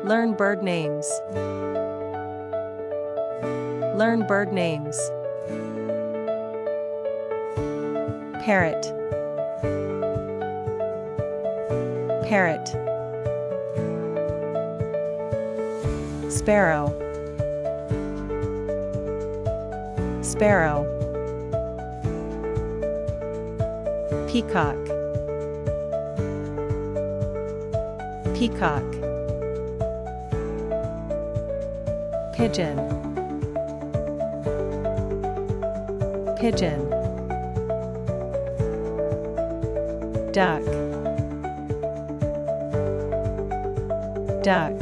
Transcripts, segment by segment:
Learn bird names. Learn bird names. Parrot. Parrot. Sparrow. Sparrow. Peacock. Peacock. Pigeon. Pigeon. Duck. Duck.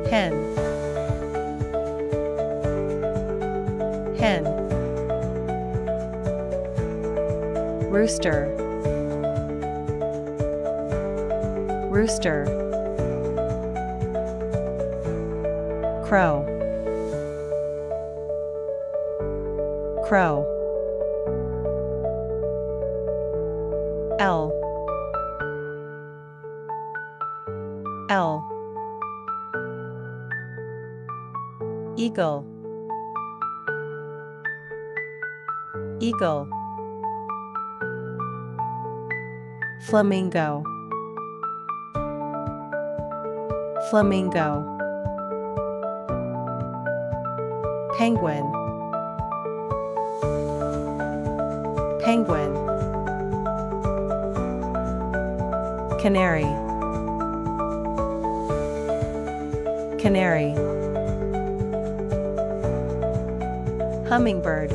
Hen. Hen. Rooster. Rooster. Crow. Crow. L. L. Eagle. Eagle. Flamingo. Flamingo. Penguin. Penguin. Canary. Canary. Hummingbird.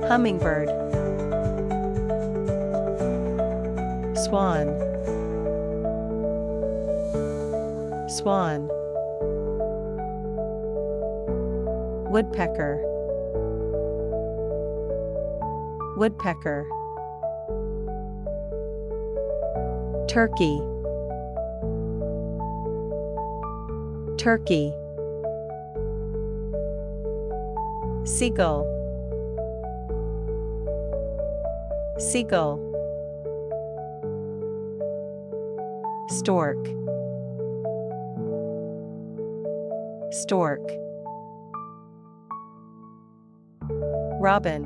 Hummingbird. Swan. Swan. Woodpecker. Woodpecker. Turkey. Turkey. Seagull. Seagull. Stork. Stork. Robin.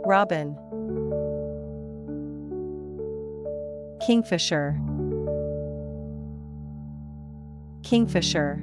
Robin. Kingfisher. Kingfisher.